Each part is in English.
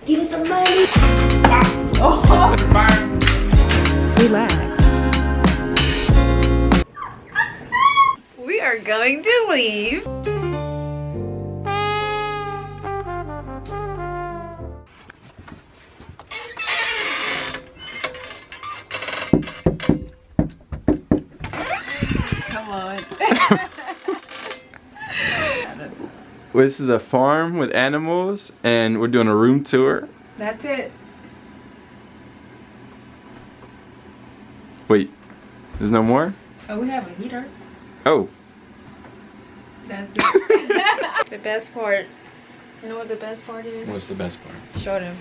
Give me some money. Oh. Relax. We are going to leave. Come on. This is a farm with animals, and we're doing a room tour. That's it. Wait, there's no more? Oh, we have a heater. Oh. That's it. The best part. You know what the best part is? What's the best part? Show them.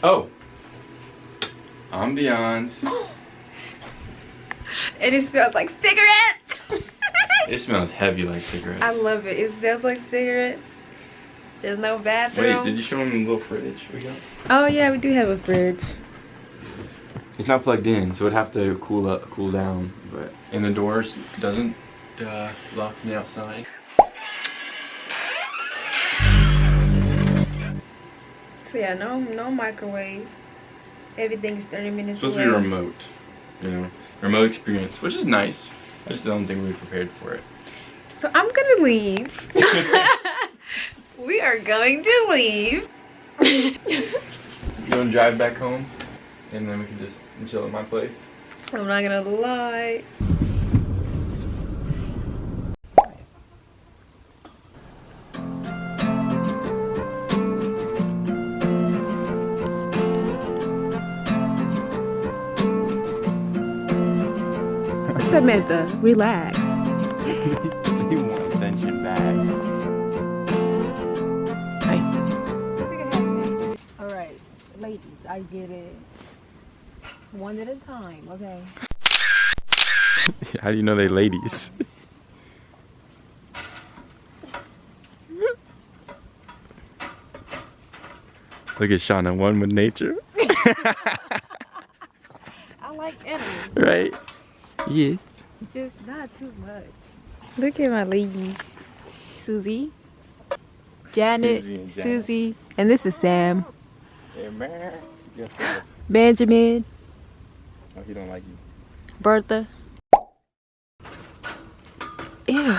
Oh. Ambiance. And it smells like cigarettes. It smells heavy like cigarettes. I love it. It smells like cigarettes. There's no bathroom. Wait, did you show them the little fridge we got? Oh yeah, we do have a fridge. It's not plugged in, so it'd have to cool down. But and the doors doesn't lock from the outside. So yeah, no microwave. Everything's 30 minutes It's supposed to be remote, you know, remote experience, which is nice. I just don't think we were prepared for it. So I'm gonna leave. We are going to leave. You wanna drive back home, and then we can just chill at my place. I'm not gonna lie. Samantha, relax. You want attention back. Alright, ladies, I get it. One at a time, okay? How do you know they ladies? Look at Shauna, one with nature. I like animals. Right? Yeah. Just not too much. Look at my ladies. Susie, Janet, Susie, and this is Sam. Hey, man. Benjamin, Oh, he don't like you. Bertha. Ew.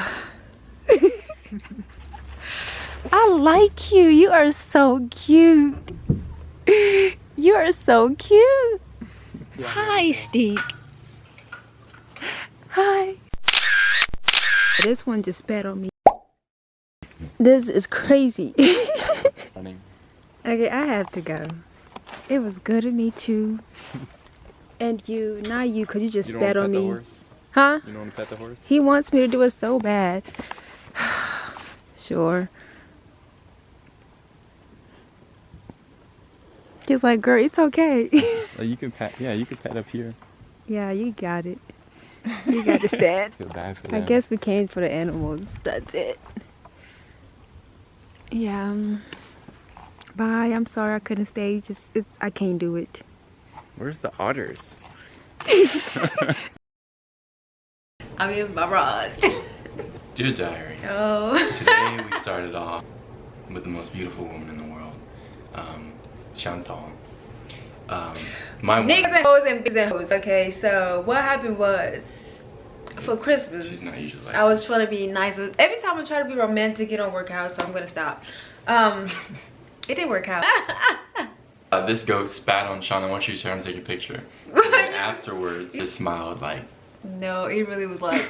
I like you. You are so cute. You are so cute. Hi, Steve. Hi. This one just spat on me. This is crazy. Okay, I have to go. It was good to meet you. And you, not you, because you just spat on me. Horse? Huh? You don't want to pet the horse? He wants me to do it so bad. Sure. He's like, girl, it's okay. Oh, you can pet. Yeah, you can pet up here. Yeah, you got it. You got to stand. Feel bad for I them. guess we came for the animals. That's it. Yeah. Bye. I'm sorry I couldn't stay. I can't do it. Where's the otters? I'm in my bras. Dear diary. Oh. Today we started off with the most beautiful woman in the world, Chantal. My Niggas one. and hoes and bitches and hoes. Okay, so what happened was for Christmas, She's not usually like I was trying to be nice. Every time I try to be romantic, it don't work out, so I'm gonna stop. It didn't work out. This goat spat on Sean. I want you to try and take a picture. And then afterwards, just smiled like. No, it really was like.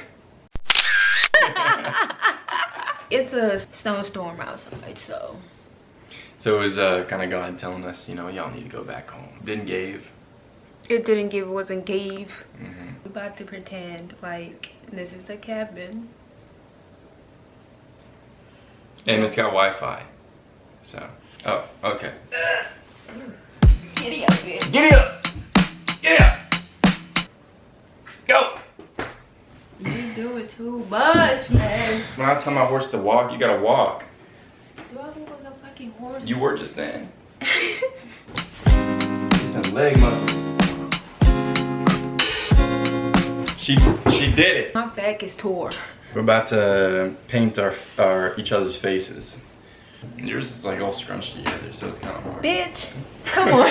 It's a snowstorm outside, so. So it was kind of God telling us, you know, y'all need to go back home. Didn't gave. It didn't give, it wasn't gave. Mm-hmm. We're about to pretend like this is a cabin. And it's got Wi-Fi. So. Oh, okay. Giddy up, bitch. Giddy up! Yeah! Go! You doing too much, man. When I tell my horse to walk, you gotta walk. Do I look like a fucking horse? You were just then. These are leg muscles. She did it. My back is tore. We're about to paint our each other's faces. Yours is like all scrunched together, so it's kind of hard. Bitch, come on.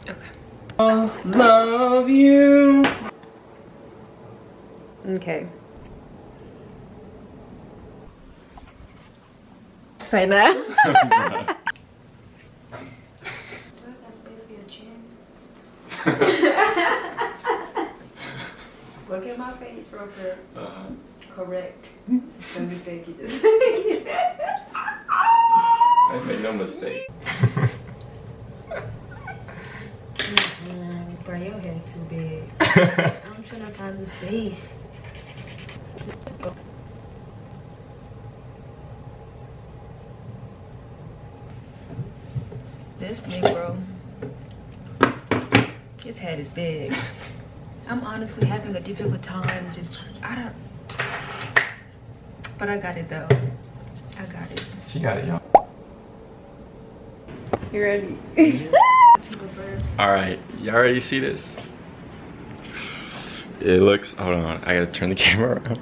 Okay. I love you. Okay. Say that. Look at my face real quick. Correct. Let me say you just. I made no mistake. Bro, your head too big. I'm trying to find the space. This Negro, his head is big. I'm honestly having a difficult time but I got it though. I got it. She got it, y'all. You ready? All right, y'all ready to see this? It looks, hold on, I gotta turn the camera around.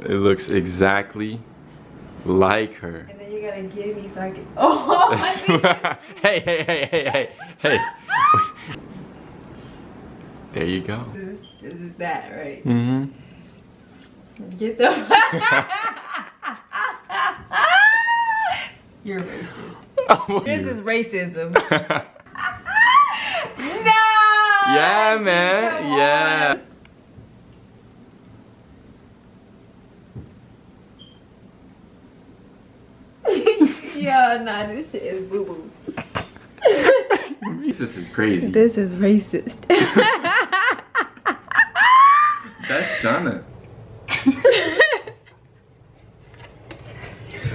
It looks exactly like her. And then you gotta give me so I can. Oh! Hey. There you go. This is that, right? Mm-hmm. Get the. You're racist. Oh, This is racism. No! Yeah, man. Yeah. Yeah, nah, this shit is boo boo. This is crazy. This is racist. That's Shauna. I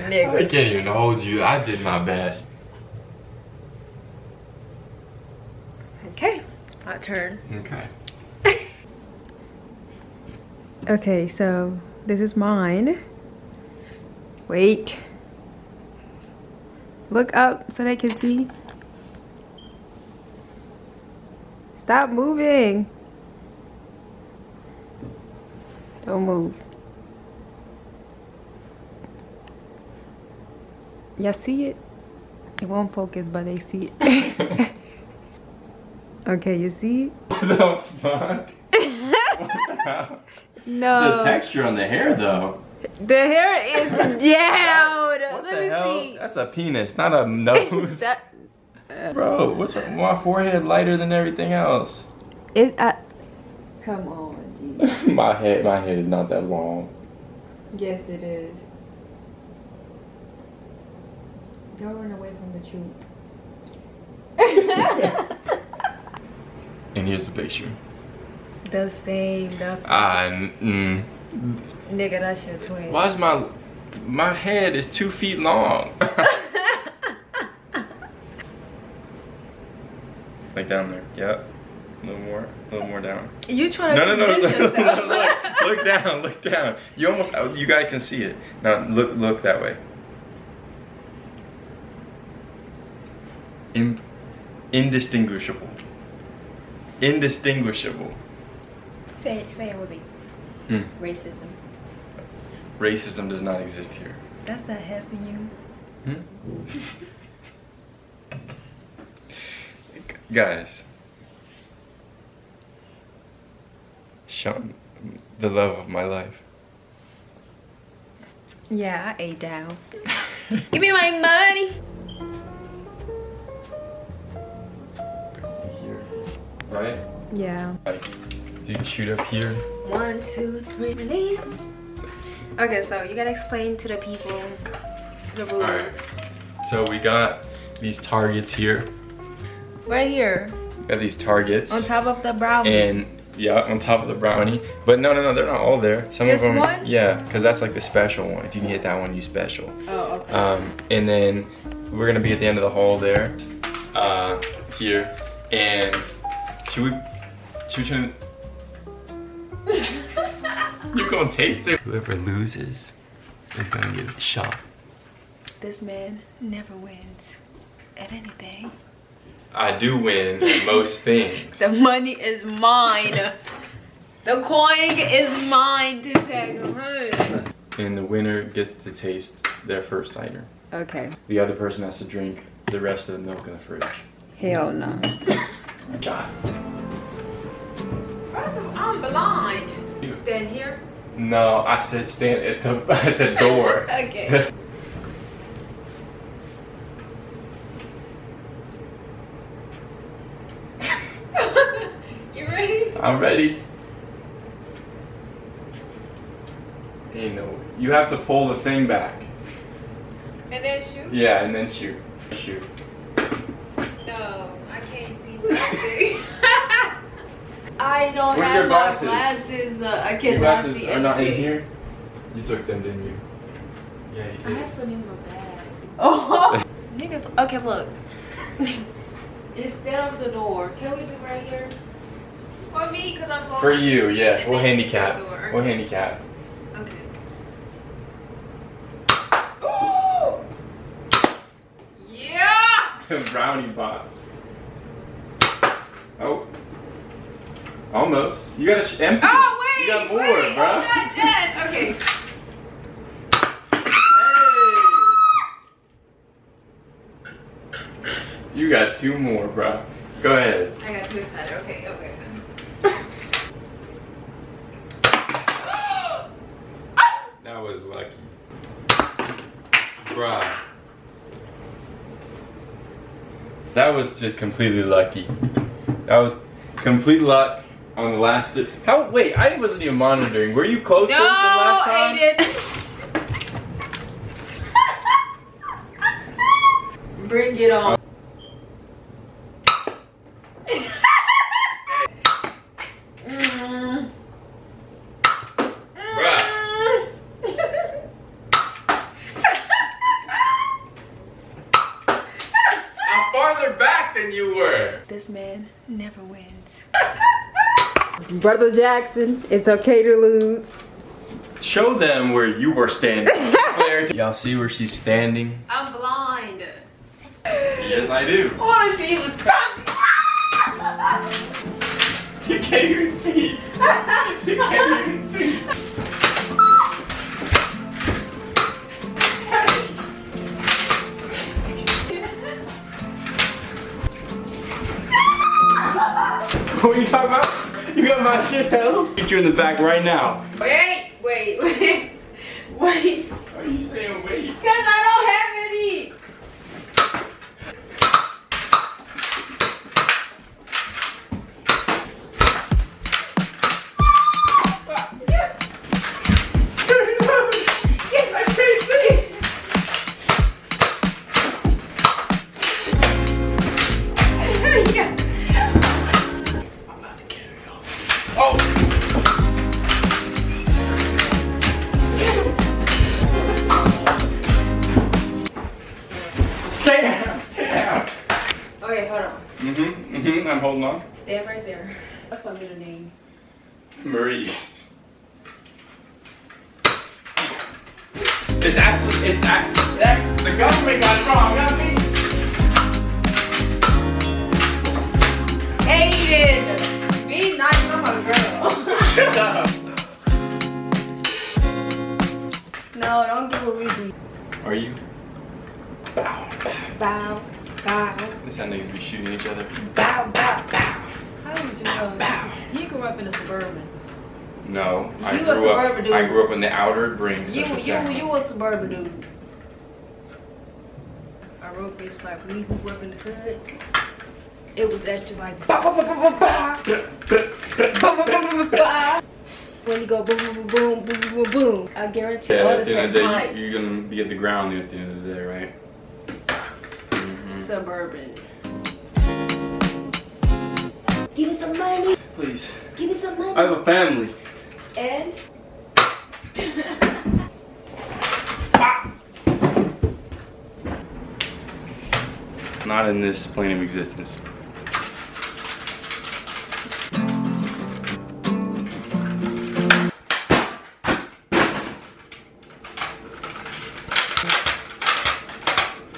Nigga. can't even hold you. I did my best. Okay, my turn. Okay. Okay, so this is mine. Wait. Look up so they can see. Stop moving. Don't move. Y'all see it? It won't focus, but they see it. Okay, you see it? What the fuck? What the hell? No. The texture on the hair, though. The hair is down. What Let the me hell? see. That's a penis, not a nose. That, Bro, what's wrong? My forehead lighter than everything else. it. Come on, G. my head is not that long. Yes, it is. Don't run away from the truth. And here's the picture. The same. Nigga, that's your twin. Why is my head is 2 feet long? Like down there. Yep. A little more down. You trying to No. convince yourself. Look down. You guys can see it. Now look that way. Indistinguishable. Indistinguishable. Say it with me. Racism. Racism does not exist here. That's not helping you. Guys. Sean, the love of my life. Yeah, I ate down. Give me my money. Here. Right? Yeah. Like, you can shoot up here. 1, 2, 3, release. Okay, so you gotta explain to the people the rules. Alright. So we got these targets here. Right here. Got these targets. On top of the brownie. And yeah, on top of the brownie. But no, they're not all there. Some Just of them. one? Yeah, because that's like the special one. If you can hit that one, you special. Oh, okay. And then we're gonna be at the end of the hall there. Here. And should we turn? You're gonna taste it. Whoever loses is gonna get shot. This man never wins at anything. I do win at most things. The money is mine. The coin is mine to take home. And the winner gets to taste their first cider. Okay. The other person has to drink the rest of the milk in the fridge. Hell no. God. I'm blind. Stand here? No, I said stand at the door. Okay. You ready? I'm ready. You know, you have to pull the thing back. And then shoot? Yeah, and then shoot. Shoot. No, I can't see nothing. I don't Where's have your my glasses? glasses. I Your cannot glasses see are anything. not in here? You took them, didn't you? Yeah, you I did. have some in my bag. Oh. Niggas, okay, look. Instead of the door, can we do right here? For me, because I'm blind. For you, yeah. And We'll then handicap. the door. We'll handicap. Okay. Yeah! Brownie bots. Oh. Almost. You gotta empty. Oh, wait! You got more, wait, bro. I'm not dead. Okay. Hey. You got 2 more, bro. Go ahead. I got too excited. Okay, okay. That was lucky. Bruh. That was just completely lucky. That was complete luck on the last. How? Wait, I wasn't even monitoring. Were you closer than last time? Aiden. Bring it on. Farther back than you were. This man never wins. Brother Jackson, it's okay to lose. Show them where you were standing. Y'all see where she's standing? I'm blind. Yes, I do. Oh, she was You can't even see. You can't even see. What are you talking about? You got my shit held? Get you in the back right now. Wait. Why are you saying wait? Because I don't have any. Get my face. I'm about to get it off. Oh! Stay down. Okay, hold on. I'm holding on. Stand right there. What's my middle name? Marie. The government got it wrong, not me. Aiden! Be nice, I'm a girl. Shut up. No, don't give a reason. Are you? Bow, Bow, bow, This is how niggas be shooting each other. bow, bow, bow. How did you know? He grew up in a suburban. No, You a suburban dude. I grew up in the outer rings. You a suburban dude. I wrote this like we grew up in the hood. It was actually like bah, bah, bah, bah, bah, bah. Bah, bah, bah, bah, bah. When you go boom, boom, boom, boom, boom, boom, boom, I guarantee all At the the end of the same day, height. you're gonna be at the ground at the end of the day, right? Suburban. Give me some money. Please. Give me some money. I have a family. And Not in this plane of existence.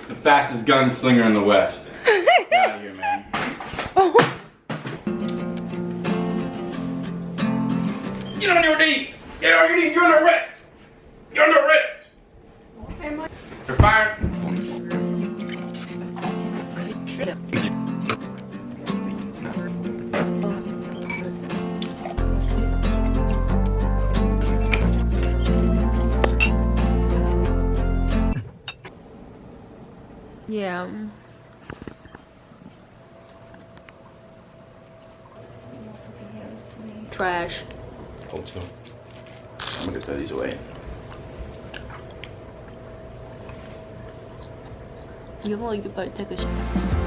The fastest gunslinger in the West. Get out of here, man. Get on your knees. Get on your knees. You're under arrest. You're under arrest. You're fired. Yeah. Trash. Hope so. I'm gonna throw these away. You better take a shit.